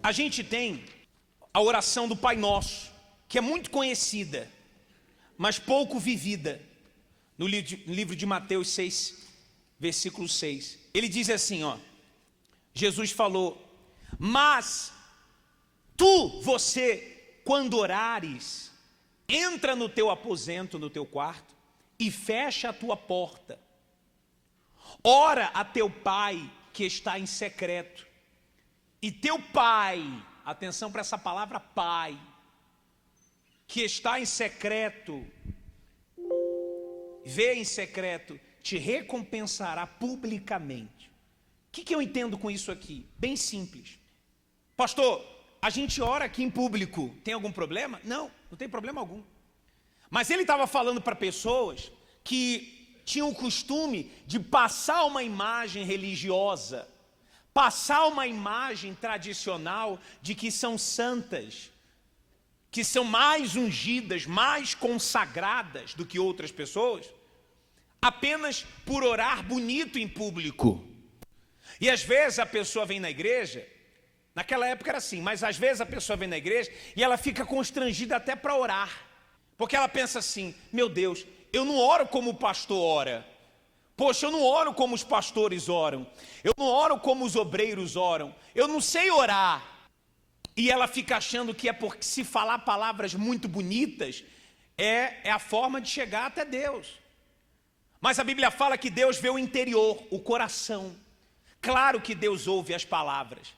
A gente tem a oração do Pai Nosso, que é muito conhecida, mas pouco vivida, no livro de Mateus 6, versículo 6. Ele diz assim, ó, Jesus falou: mas você, quando orares, entra no teu aposento, no teu quarto, e fecha a tua porta. Ora a teu Pai que está em secreto, e teu Pai, atenção para essa palavra Pai, que está em secreto, vê em secreto, te recompensará publicamente. O que eu entendo com isso aqui? Bem simples. Pastor, a gente ora aqui em público, tem algum problema? Não tem problema algum. Mas ele estava falando para pessoas que tinham o costume de passar uma imagem religiosa, passar uma imagem tradicional de que são santas, que são mais ungidas, mais consagradas do que outras pessoas, apenas por orar bonito em público. E às vezes a pessoa vem na igreja, naquela época era assim, mas às vezes a pessoa vem na igreja e ela fica constrangida até para orar, porque ela pensa assim: meu Deus, eu não oro como o pastor ora. Poxa, eu não oro como os pastores oram. Eu não oro como os obreiros oram. Eu não sei orar. E ela fica achando que é porque se falar palavras muito bonitas é a forma de chegar até Deus. Mas a Bíblia fala que Deus vê o interior, o coração. Claro que Deus ouve as palavras.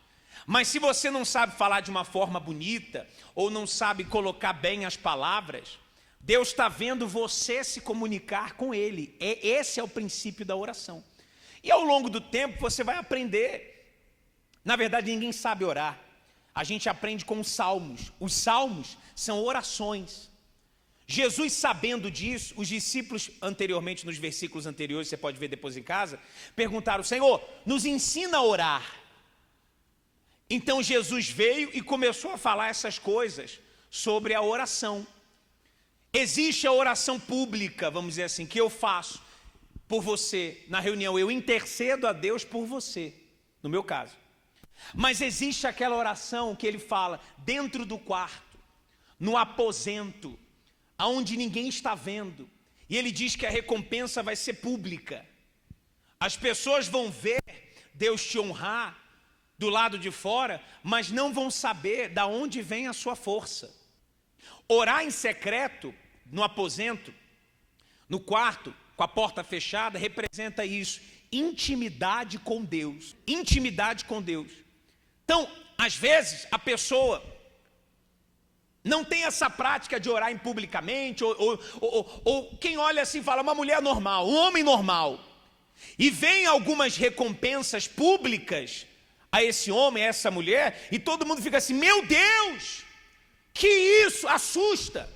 Mas se você não sabe falar de uma forma bonita, ou não sabe colocar bem as palavras, Deus está vendo você se comunicar com Ele. Esse é o princípio da oração. E ao longo do tempo você vai aprender. Na verdade, ninguém sabe orar. A gente aprende com os salmos. Os salmos são orações. Jesus, sabendo disso, os discípulos anteriormente, nos versículos anteriores, você pode ver depois em casa, perguntaram: Senhor, nos ensina a orar. Então Jesus veio e começou a falar essas coisas sobre a oração. Existe a oração pública, vamos dizer assim, que eu faço por você na reunião. Eu intercedo a Deus por você, no meu caso. Mas existe aquela oração que ele fala dentro do quarto, no aposento, aonde ninguém está vendo. E ele diz que a recompensa vai ser pública. As pessoas vão ver Deus te honrar do lado de fora, mas não vão saber de onde vem a sua força. Orar em secreto, no aposento, no quarto, com a porta fechada, representa isso: intimidade com Deus. Intimidade com Deus. Então, às vezes, a pessoa não tem essa prática de orar publicamente, ou quem olha assim fala, uma mulher normal, um homem normal, e vem algumas recompensas públicas a esse homem, a essa mulher, e todo mundo fica assim: meu Deus, que isso, assusta.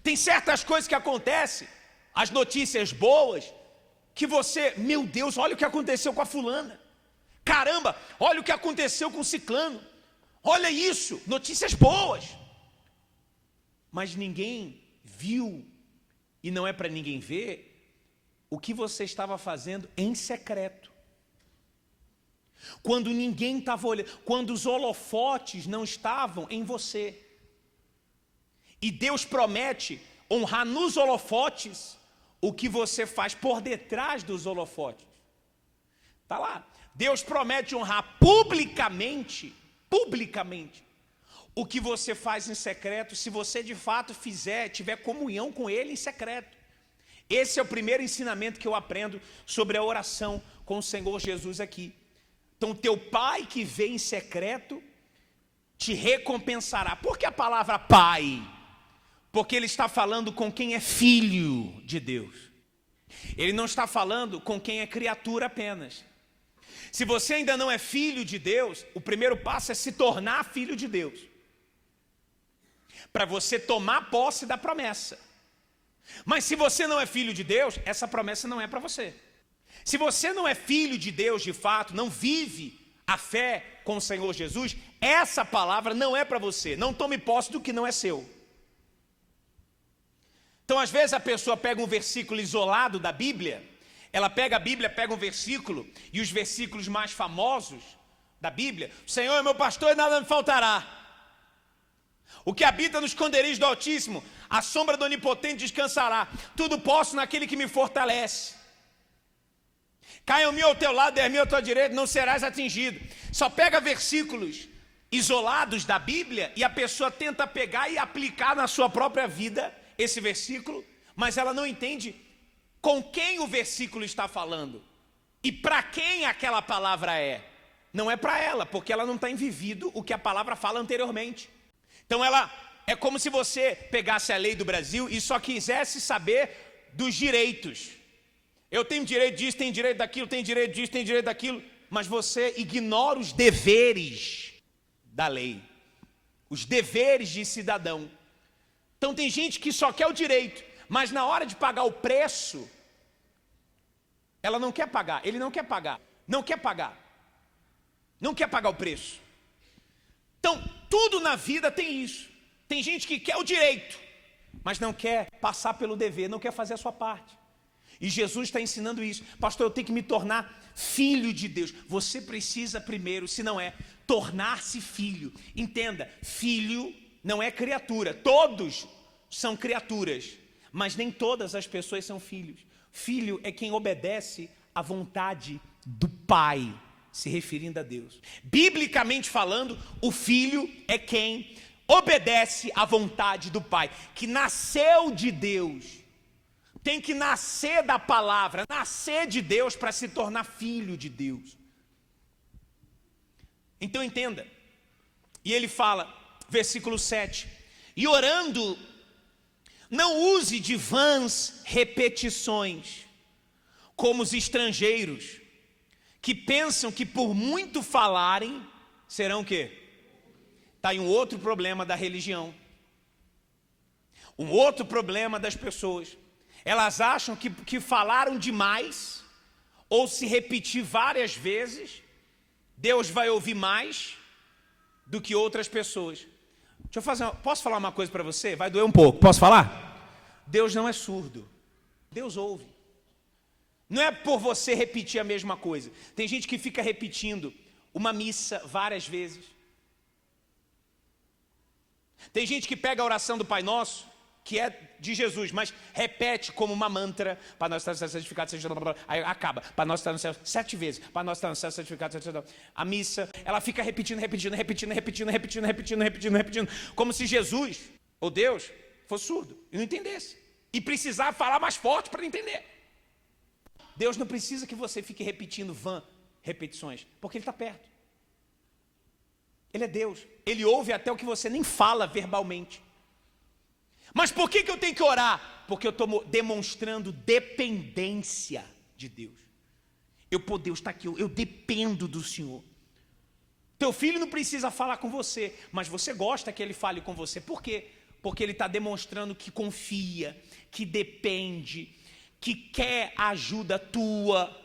Tem certas coisas que acontecem, as notícias boas, que você, meu Deus, olha o que aconteceu com a fulana. Caramba, olha o que aconteceu com o ciclano. Olha isso, notícias boas. Mas ninguém viu, e não é para ninguém ver, o que você estava fazendo em secreto. Quando ninguém estava olhando, quando os holofotes não estavam em você. E Deus promete honrar nos holofotes o que você faz por detrás dos holofotes. Está lá. Deus promete honrar publicamente, o que você faz em secreto, se você de fato tiver comunhão com Ele em secreto. Esse é o primeiro ensinamento que eu aprendo sobre a oração com o Senhor Jesus aqui. Então, teu Pai que vê em secreto te recompensará. Por que a palavra Pai? Porque Ele está falando com quem é filho de Deus. Ele não está falando com quem é criatura apenas. Se você ainda não é filho de Deus, o primeiro passo é se tornar filho de Deus, para você tomar posse da promessa. Mas se você não é filho de Deus, essa promessa não é para você. Se você não é filho de Deus de fato, não vive a fé com o Senhor Jesus, essa palavra não é para você. Não tome posse do que não é seu. Então, às vezes a pessoa pega um versículo isolado da Bíblia, ela pega a Bíblia, pega um versículo, e os versículos mais famosos, da Bíblia, o Senhor é meu pastor e nada me faltará. O que habita nos esconderijos do Altíssimo, a sombra do Onipotente descansará. Tudo posso naquele que me fortalece. Caia 1.000 ao teu lado, 10.000 à tua direita, não serás atingido. Só pega versículos isolados da Bíblia e a pessoa tenta pegar e aplicar na sua própria vida esse versículo, mas ela não entende com quem o versículo está falando e para quem aquela palavra é. Não é para ela, porque ela não tem vivido o que a palavra fala anteriormente. Então ela é como se você pegasse a lei do Brasil e só quisesse saber dos direitos. Eu tenho direito disso, tenho direito daquilo, tenho direito disso, tenho direito daquilo, mas você ignora os deveres da lei, os deveres de cidadão. Então tem gente que só quer o direito, mas na hora de pagar o preço, ela não quer pagar, ele não quer pagar, não quer pagar o preço. Então, tudo na vida tem isso. Tem gente que quer o direito, mas não quer passar pelo dever, não quer fazer a sua parte. E Jesus está ensinando isso. Pastor, eu tenho que me tornar filho de Deus. Você precisa primeiro, se não é, tornar-se filho. Entenda, filho não é criatura. Todos são criaturas, mas nem todas as pessoas são filhos. Filho é quem obedece à vontade do Pai, se referindo a Deus. Biblicamente falando, o filho é quem obedece à vontade do Pai, que nasceu de Deus, tem que nascer da palavra, nascer de Deus para se tornar filho de Deus. Então entenda, e ele fala, versículo 7, e orando, não use de vãs repetições, como os estrangeiros, que pensam que por muito falarem, serão o quê? Está aí um outro problema da religião. Um outro problema das pessoas. Elas acham que falaram demais, ou se repetir várias vezes, Deus vai ouvir mais do que outras pessoas. Posso falar uma coisa para você? Vai doer um pouco. Posso falar? Deus não é surdo. Deus ouve. Não é por você repetir a mesma coisa. Tem gente que fica repetindo uma missa várias vezes. Tem gente que pega a oração do Pai Nosso, que é de Jesus, mas repete como uma mantra, para nós estar no céu santificado seja, aí acaba, para nós estar no céu 7 vezes, para nós estar no céu santificado seja. A missa, ela fica repetindo, como se Jesus, ou Deus, fosse surdo e não entendesse, e precisava falar mais forte para entender. Deus não precisa que você fique repetindo repetições, porque Ele está perto. Ele é Deus, Ele ouve até o que você nem fala verbalmente. Mas por que eu tenho que orar? Porque eu estou demonstrando dependência de Deus. Deus está aqui, eu dependo do Senhor. Teu filho não precisa falar com você, mas você gosta que ele fale com você. Por quê? Porque ele está demonstrando que confia, que depende, que quer a ajuda tua.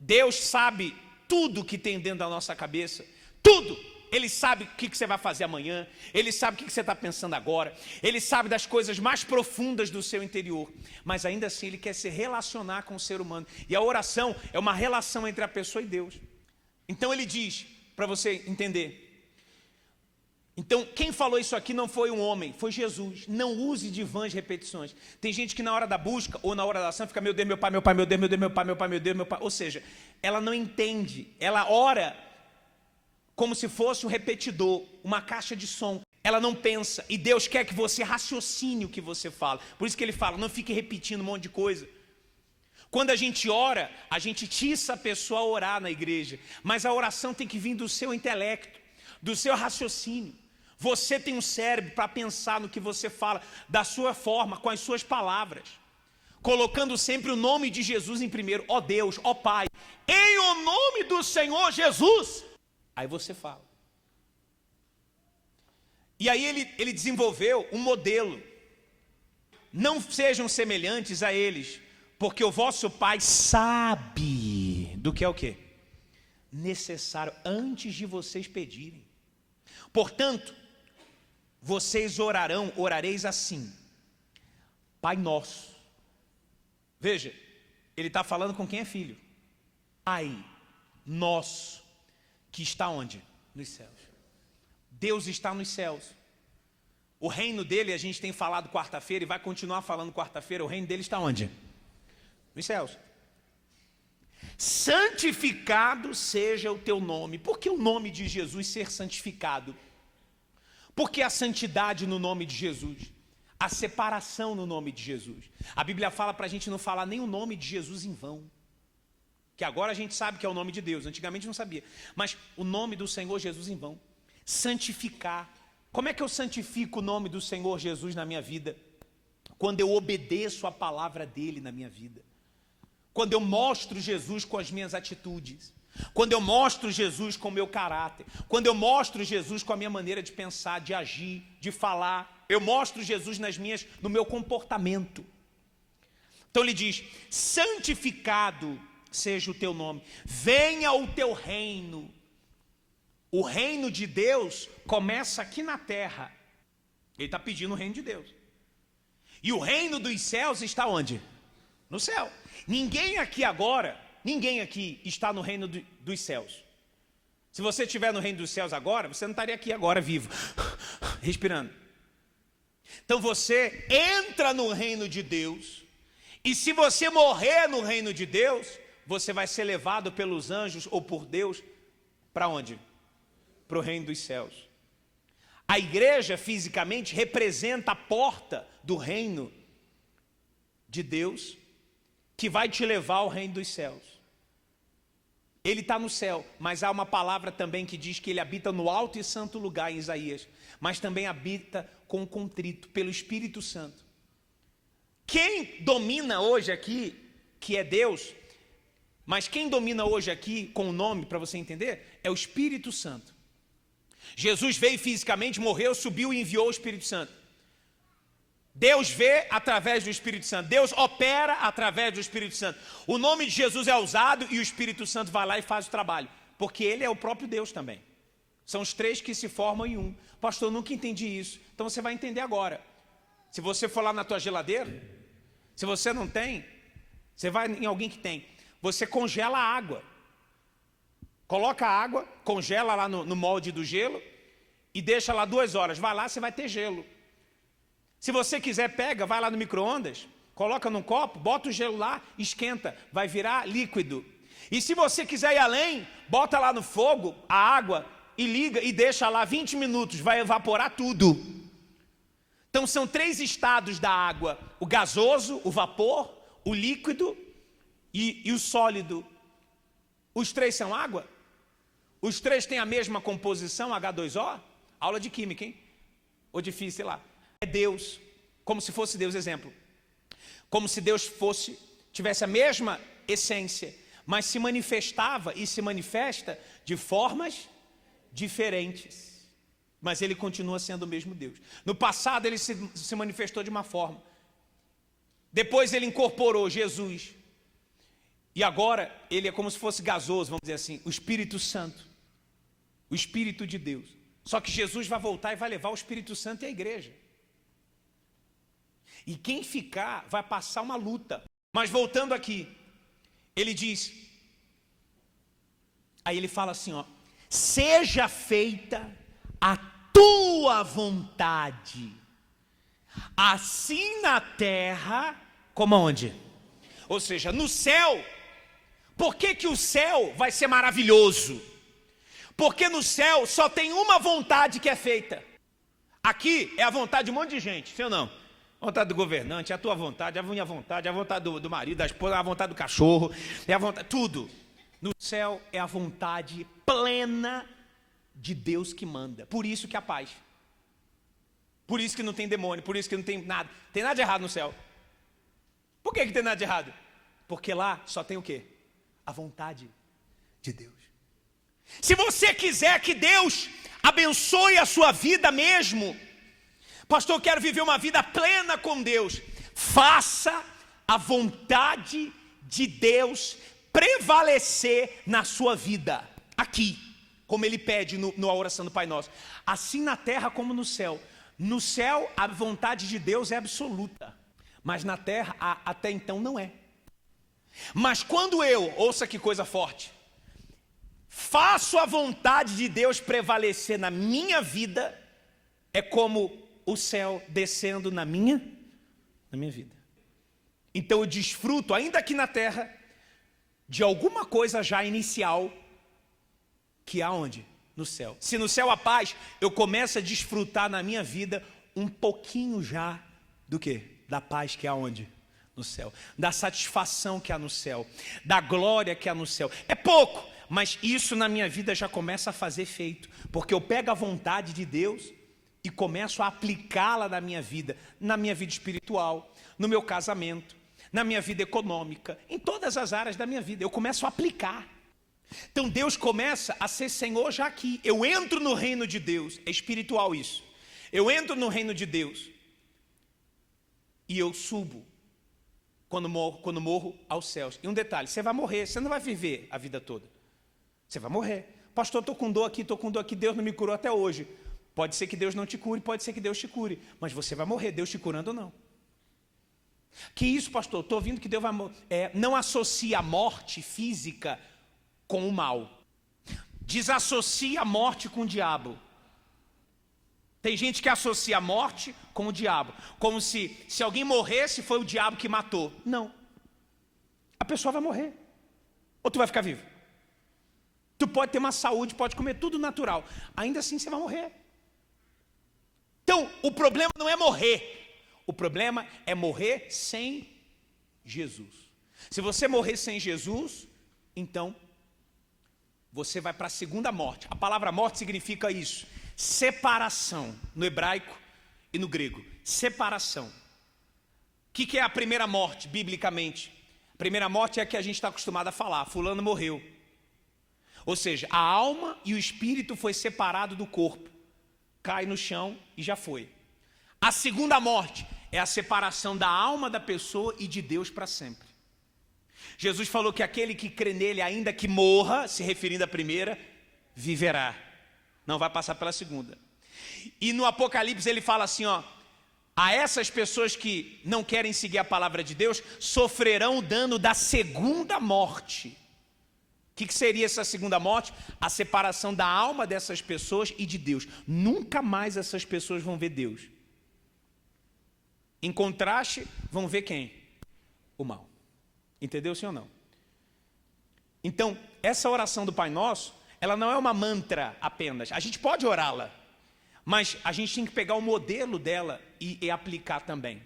Deus sabe tudo que tem dentro da nossa cabeça, tudo. Ele sabe o que você vai fazer amanhã, Ele sabe o que você está pensando agora, Ele sabe das coisas mais profundas do seu interior, mas ainda assim Ele quer se relacionar com o ser humano, e a oração é uma relação entre a pessoa e Deus. Então Ele diz, para você entender, então quem falou isso aqui não foi um homem, foi Jesus. Não use de vãs repetições. Tem gente que na hora da busca ou na hora da oração fica, meu Deus, meu Pai, meu Pai, meu Deus, meu Deus, meu Pai, meu Pai, meu Deus, meu Pai. Ou seja, ela não entende, ela ora como se fosse um repetidor, uma caixa de som. Ela não pensa, e Deus quer que você raciocine o que você fala. Por isso que Ele fala, não fique repetindo um monte de coisa. Quando a gente ora, a gente tiça a pessoa a orar na igreja, mas a oração tem que vir do seu intelecto, do seu raciocínio. Você tem um cérebro para pensar no que você fala, da sua forma, com as suas palavras, colocando sempre o nome de Jesus em primeiro. Ó Deus, ó Pai, em o nome do Senhor Jesus. Aí você fala. E aí ele desenvolveu um modelo. Não sejam semelhantes a eles, porque o vosso Pai sabe do que é o quê? Necessário antes de vocês pedirem. Portanto, vocês orareis assim: Pai nosso. Veja, ele está falando com quem é filho. Pai nosso, que está onde? Nos céus. Deus está nos céus. O reino dele, a gente tem falado quarta-feira e vai continuar falando quarta-feira, o reino dele está onde? Nos céus. Santificado seja o teu nome. Por que o nome de Jesus ser santificado? Por que a santidade no nome de Jesus? A separação no nome de Jesus. A Bíblia fala para a gente não falar nem o nome de Jesus em vão. Que agora a gente sabe que é o nome de Deus, antigamente não sabia. Mas o nome do Senhor Jesus em vão. Santificar. Como é que eu santifico o nome do Senhor Jesus na minha vida? Quando eu obedeço a palavra dele na minha vida. Quando eu mostro Jesus com as minhas atitudes. Quando eu mostro Jesus com o meu caráter. Quando eu mostro Jesus com a minha maneira de pensar, de agir, de falar. Eu mostro Jesus no meu comportamento. Então ele diz, santificado seja o teu nome. Venha o teu reino. O reino de Deus começa aqui na terra. Ele está pedindo o reino de Deus. E o reino dos céus está onde? No céu. Ninguém aqui agora, ninguém aqui está no reino dos céus. Se você estiver no reino dos céus agora, você não estaria aqui agora vivo, respirando. Então você entra no reino de Deus, e se você morrer no reino de Deus, você vai ser levado pelos anjos ou por Deus, para onde? Para o reino dos céus. A igreja fisicamente representa a porta do reino de Deus, que vai te levar ao reino dos céus. Ele está no céu, mas há uma palavra também que diz que ele habita no alto e santo lugar em Isaías, mas também habita com contrito, pelo Espírito Santo. Quem domina hoje aqui, que é Deus, mas quem domina hoje aqui, com o nome, para você entender, é o Espírito Santo. Jesus veio fisicamente, morreu, subiu e enviou o Espírito Santo. Deus vê através do Espírito Santo. Deus opera através do Espírito Santo. O nome de Jesus é usado e o Espírito Santo vai lá e faz o trabalho. Porque ele é o próprio Deus também. São os três que se formam em um. Pastor, eu nunca entendi isso. Então você vai entender agora. Se você for lá na tua geladeira, se você não tem, você vai em alguém que tem. Você congela a água. Coloca a água, congela lá no molde do gelo e deixa lá 2 horas. Vai lá, você vai ter gelo. Se você quiser, pega, vai lá no micro-ondas, coloca num copo, bota o gelo lá, esquenta, vai virar líquido. E se você quiser ir além, bota lá no fogo a água e liga e deixa lá 20 minutos, vai evaporar tudo. Então são 3 estados da água, o gasoso, o vapor, o líquido e o sólido. Os 3 são água? Os 3 têm a mesma composição, H2O? Aula de química, hein? Ou difícil, sei lá. É Deus, como se fosse Deus, exemplo. Como se Deus tivesse a mesma essência, mas se manifestava e se manifesta de formas diferentes. Mas ele continua sendo o mesmo Deus. No passado ele se manifestou de uma forma. Depois ele incorporou Jesus. E agora ele é como se fosse gasoso, vamos dizer assim, o Espírito Santo. O Espírito de Deus. Só que Jesus vai voltar e vai levar o Espírito Santo e a igreja. E quem ficar vai passar uma luta. Mas voltando aqui, ele diz, aí ele fala assim, ó, seja feita a tua vontade, assim na terra, como onde? Ou seja, no céu. Por que o céu vai ser maravilhoso? Porque no céu só tem uma vontade que é feita. Aqui é a vontade de um monte de gente, sim ou não? A vontade do governante, a tua vontade, a minha vontade, a vontade do marido, da esposa, a vontade do cachorro, é a vontade, tudo. No céu é a vontade plena de Deus que manda. Por isso que há paz. Por isso que não tem demônio, por isso que não tem nada. Tem nada de errado no céu. Por que tem nada de errado? Porque lá só tem o quê? A vontade de Deus. Se você quiser que Deus abençoe a sua vida mesmo, pastor, eu quero viver uma vida plena com Deus. Faça a vontade de Deus prevalecer na sua vida. Aqui, como ele pede na oração do Pai Nosso. Assim na terra como no céu. No céu, a vontade de Deus é absoluta. Mas na terra, até então, não é. Mas quando eu, ouça que coisa forte, faço a vontade de Deus prevalecer na minha vida, é como o céu descendo na minha vida. Então eu desfruto, ainda aqui na terra, de alguma coisa já inicial, que há onde? No céu. Se no céu há paz, eu começo a desfrutar na minha vida um pouquinho já do quê? Da paz que há onde? No céu. Da satisfação que há no céu. Da glória que há no céu. É pouco, mas isso na minha vida já começa a fazer efeito, porque eu pego a vontade de Deus e começo a aplicá-la na minha vida espiritual, no meu casamento, na minha vida econômica, em todas as áreas da minha vida, eu começo a aplicar. Então Deus começa a ser Senhor já aqui. Eu entro no reino de Deus, é espiritual isso. Eu entro no reino de Deus e eu subo quando morro aos céus. E um detalhe, você vai morrer, você não vai viver a vida toda. Você vai morrer. Pastor, estou com dor aqui, Deus não me curou até hoje. Pode ser que Deus não te cure, pode ser que Deus te cure, mas você vai morrer, Deus te curando ou não. Que isso, pastor? Estou ouvindo que Deus vai morrer. Não associa a morte física com o mal. Desassocia a morte com o diabo. Tem gente que associa a morte com o diabo, como se alguém morresse foi o diabo que matou. Não. A pessoa vai morrer. Ou tu vai ficar vivo. Tu pode ter uma saúde, pode comer tudo natural. Ainda assim você vai morrer. Então, o problema não é morrer. O problema é morrer sem Jesus. Se você morrer sem Jesus, então você vai para a segunda morte. A palavra morte significa isso. Separação, no hebraico e no grego. Separação. O que é a primeira morte, biblicamente? A primeira morte é a que a gente está acostumado a falar. Fulano morreu. Ou seja, a alma e o espírito foi separado do corpo. Cai no chão e já foi. A segunda morte é a separação da alma da pessoa e de Deus para sempre. Jesus falou que aquele que crê nele, ainda que morra, se referindo à primeira, viverá. Não vai passar pela segunda. E no Apocalipse ele fala assim, a essas pessoas que não querem seguir a palavra de Deus, sofrerão o dano da segunda morte. O que seria essa segunda morte? A separação da alma dessas pessoas e de Deus. Nunca mais essas pessoas vão ver Deus. Em contraste, vão ver quem? O mal. Entendeu, sim ou não? Então, essa oração do Pai Nosso, ela não é uma mantra apenas. A gente pode orá-la, mas a gente tem que pegar o modelo dela e aplicar também.